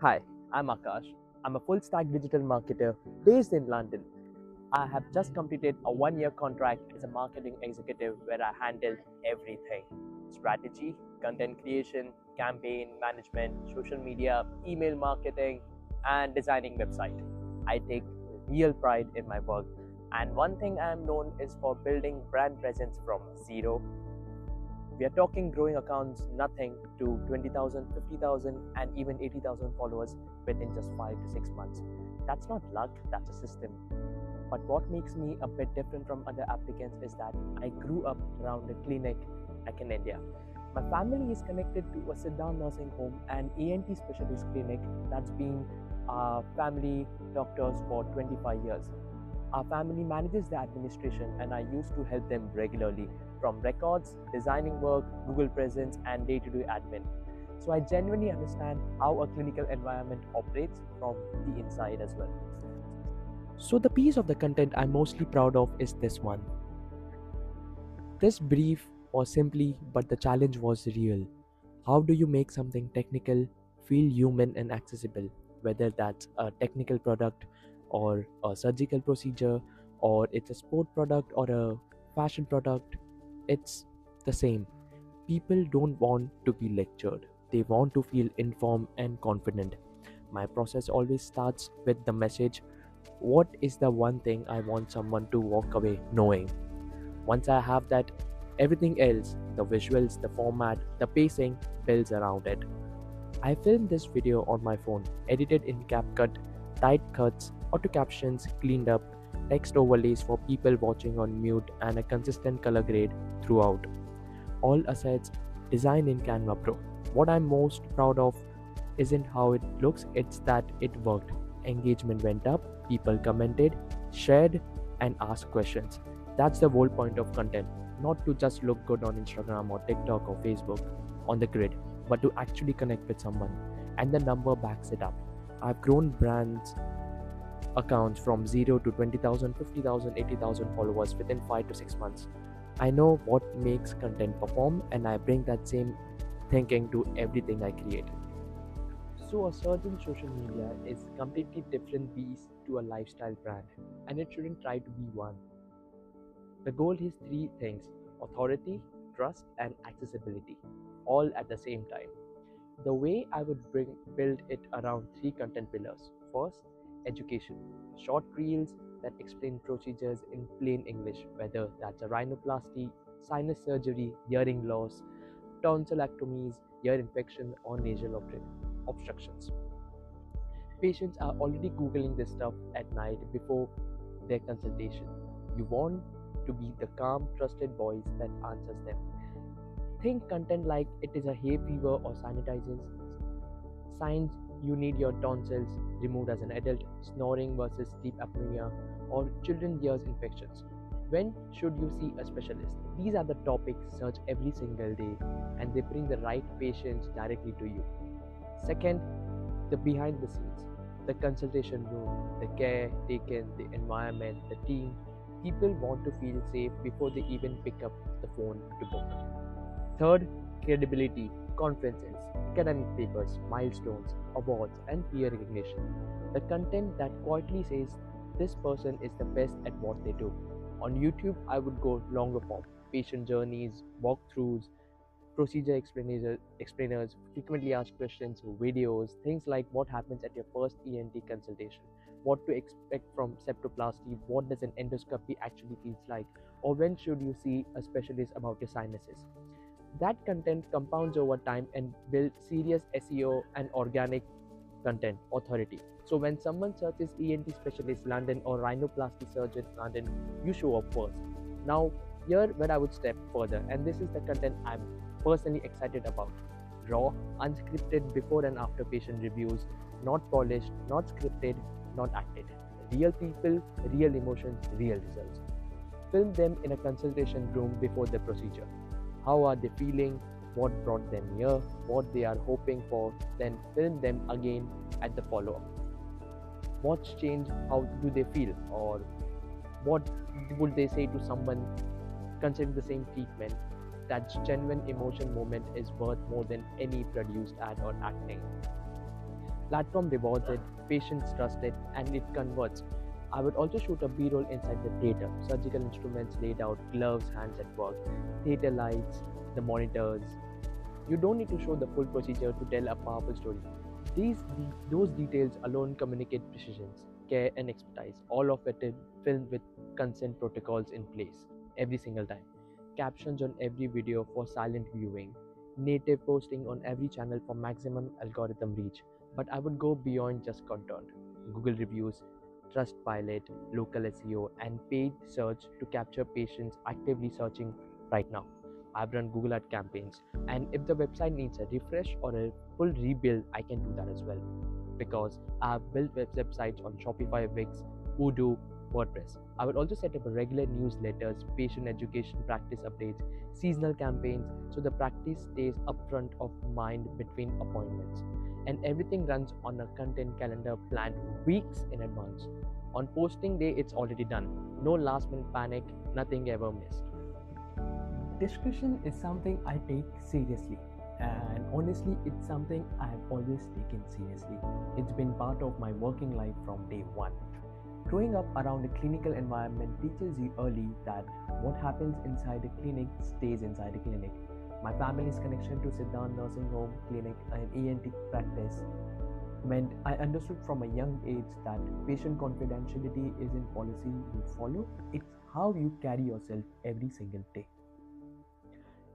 Hi, I'm Akash. I'm a full stack digital marketer based in London. I have just completed a 1 year contract as a marketing executive where I handled everything: strategy, content creation, campaign management, social media, email marketing, and designing website. I take real pride in my work. And one thing I am known is for building brand presence from zero. We are talking growing accounts nothing to 20,000, 50,000, and even 80,000 followers within just 5 to 6 months. That's not luck, that's a system. But what makes me a bit different from other applicants is that I grew up around a clinic like in India. My family is connected to a sit-down nursing home and ENT specialist clinic that's been family doctors for 25 years. Our family manages the administration, and I used to help them regularly from records, designing work, Google presence, and day to day admin. So I genuinely understand how a clinical environment operates from the inside as well. So, the piece of the content I'm mostly proud of is this one. This brief was simply, but the challenge was real. How do you make something technical feel human and accessible? Whether that's a technical product or a surgical procedure, or it's a sport product or a fashion product, it's the same. People don't want to be lectured, they want to feel informed and confident. My process always starts with the message: what is the one thing I want someone to walk away knowing? Once I have that, everything else, the visuals, the format, the pacing, builds around it. I filmed this video on my phone, edited in CapCut, tight cuts, auto captions cleaned up, text overlays for people watching on mute, and a consistent color grade throughout. All assets designed in Canva Pro. What I'm most proud of isn't how it looks, it's that it worked. Engagement went up, people commented, shared, and asked questions. That's the whole point of content, not to just look good on Instagram or TikTok or Facebook on the grid, but to actually connect with someone. And the number backs it up. I've grown brands accounts from 0 to 20,000, 50,000, 80,000 followers within 5 to 6 months. I know what makes content perform, and I bring that same thinking to everything I create. So, a search in social media is completely different beast to a lifestyle brand, and it shouldn't try to be one. The goal is three things: authority, trust, and accessibility, all at the same time. The way I would build it around three content pillars. First, education. Short reels that explain procedures in plain English, whether that's a rhinoplasty, sinus surgery, hearing loss, tonsillectomies, ear infection, or nasal obstructions. Patients are already Googling this stuff at night before their consultation. You want to be the calm, trusted voice that answers them. Think content like it is a hay fever or sanitizers. Signs you need your tonsils removed as an adult, snoring versus sleep apnea, or children's ears infections. When should you see a specialist? These are the topics searched every single day, and they bring the right patients directly to you. Second, the behind the scenes, the consultation room, the care taken, the environment, the team. People want to feel safe before they even pick up the phone to book. Third, credibility, conferences, academic papers, milestones, awards, and peer recognition. The content that quietly says this person is the best at what they do. On YouTube, I would go longer form: patient journeys, walkthroughs, procedure explainers, frequently asked questions, videos, things like what happens at your first ENT consultation, what to expect from septoplasty, what does an endoscopy actually feels like, or when should you see a specialist about your sinuses. That content compounds over time and builds serious SEO and organic content authority. So when someone searches ENT specialist London or rhinoplasty surgeon London, you show up first. Now, here where I would step further, and this is the content I'm personally excited about. Raw, unscripted before and after patient reviews, not polished, not scripted, not acted. Real people, real emotions, real results. Film them in a consultation room before the procedure. How are they feeling? What brought them here? What they are hoping for? Then film them again at the follow up. What's changed? How do they feel? Or what would they say to someone considering the same treatment? That genuine emotion moment is worth more than any produced ad or acting. Platform rewards it, patients trust it, and it converts. I would also shoot a B-roll inside the theater, surgical instruments laid out, gloves, hands at work, theater lights, the monitors. You don't need to show the full procedure to tell a powerful story. Those details alone communicate precision, care, and expertise. All of it is filmed with consent protocols in place every single time. Captions on every video for silent viewing. Native posting on every channel for maximum algorithm reach. But I would go beyond just content. Google reviews, Trustpilot, local SEO, and paid search to capture patients actively searching right now. I've run Google Ad campaigns, and if the website needs a refresh or a full rebuild, I can do that as well. Because I've built websites on Shopify, Wix, Odoo, WordPress. I will also set up a regular newsletters, patient education practice updates, seasonal campaigns, so the practice stays upfront of mind between appointments. And everything runs on a content calendar planned weeks in advance. On posting day, it's already done. No last minute panic, nothing ever missed. Discretion is something I take seriously, and honestly, it's something I have always taken seriously. It's been part of my working life from day one. Growing up around a clinical environment teaches you early that what happens inside a clinic stays inside a clinic. My family's connection to Siddhan Nursing Home, clinic, and ENT practice meant I understood from a young age that patient confidentiality isn't policy you follow, it's how you carry yourself every single day.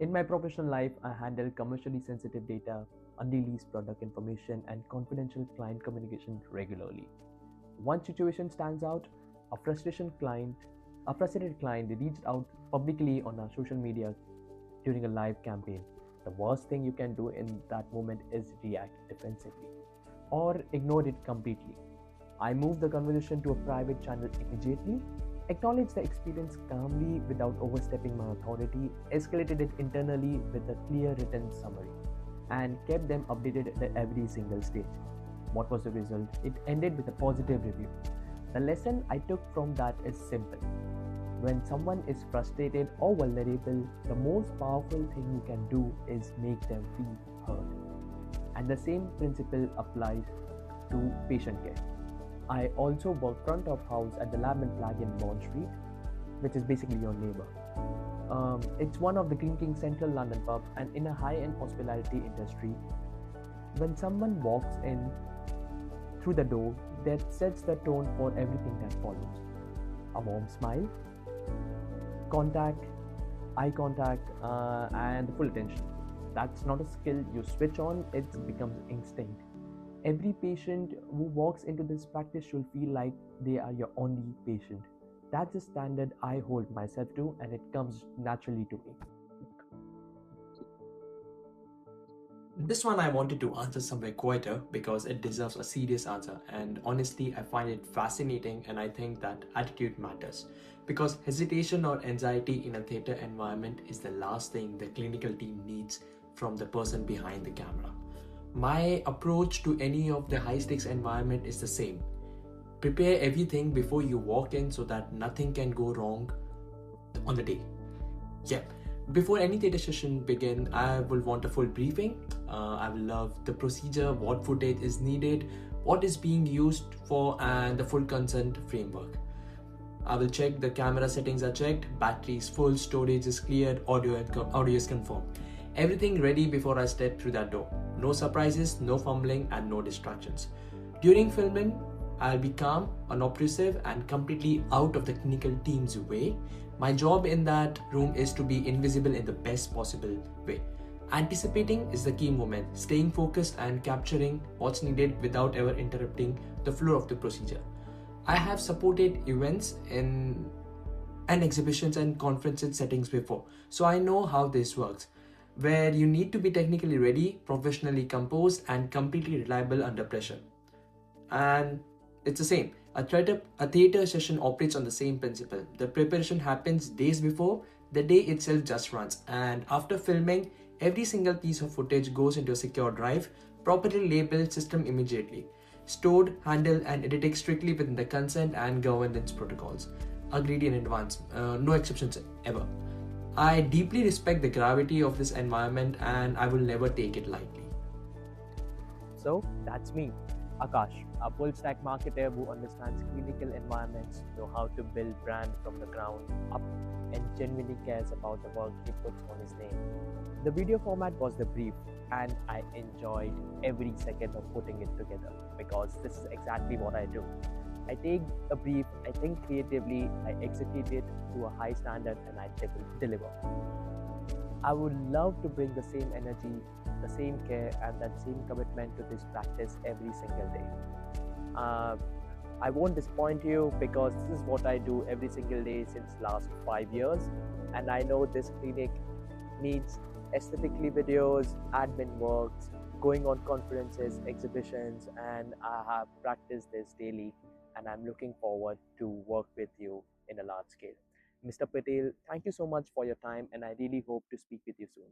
In my professional life, I handle commercially sensitive data, unreleased product information, and confidential client communication regularly. One situation stands out: a a frustrated client reached out publicly on our social media during a live campaign. The worst thing you can do in that moment is react defensively or ignore it completely. I moved the conversation to a private channel immediately, acknowledged the experience calmly without overstepping my authority, escalated it internally with a clear written summary, and kept them updated at every single stage. What was the result? It ended with a positive review. The lesson I took from that is simple. When someone is frustrated or vulnerable, the most powerful thing you can do is make them feel heard. And the same principle applies to patient care. I also work front of house at the Lab and Flag in Bond Street, which is basically your neighbor. It's one of the clinking central London pub, and in a high-end hospitality industry, when someone walks in through the door, that sets the tone for everything that follows. A warm smile, contact, eye contact, and full attention. That's not a skill you switch on, it becomes instinct. Every patient who walks into this practice should feel like they are your only patient. That's the standard I hold myself to, and it comes naturally to me. This one I wanted to answer somewhere quieter because it deserves a serious answer, and honestly, I find it fascinating, and I think that attitude matters. Because hesitation or anxiety in a theatre environment is the last thing the clinical team needs from the person behind the camera. My approach to any of the high stakes environment is the same. Prepare everything before you walk in so that nothing can go wrong on the day. Yeah. Before any theatre session begin, I will want a full briefing. I will love the procedure, what footage is needed, what is being used for, and the full consent framework. I will check the camera settings are checked, battery is full, storage is cleared, audio is confirmed. Everything ready before I step through that door. No surprises, no fumbling, and no distractions. During filming, I'll be calm, unobtrusive, and completely out of the clinical team's way. My job in that room is to be invisible in the best possible way. Anticipating is the key moment, staying focused and capturing what's needed without ever interrupting the flow of the procedure. I have supported events and exhibitions and conferences settings before, so I know how this works, where you need to be technically ready, professionally composed, and completely reliable under pressure. And it's the same. A theatre session operates on the same principle. The preparation happens days before, the day itself just runs, and after filming, every single piece of footage goes into a secure drive, properly labeled system immediately, stored, handled, and edited strictly within the consent and governance protocols. Agreed in advance, no exceptions ever. I deeply respect the gravity of this environment, and I will never take it lightly. So that's me. Akash, a full stack marketer who understands clinical environments, know how to build brand from the ground up, and genuinely cares about the work he puts on his name. The video format was the brief, and I enjoyed every second of putting it together because this is exactly what I do. I take a brief, I think creatively, I execute it to a high standard, and I deliver. I would love to bring the same energy, the same care, and that same commitment to this practice every single day. Uh, I won't disappoint you because this is what I do every single day since last 5 years, and I know this clinic needs aesthetically videos, admin works, going on conferences, exhibitions, and I have practiced this daily, and I'm looking forward to work with you in a large scale. Mr. Patel, thank you so much for your time, and I really hope to speak with you soon.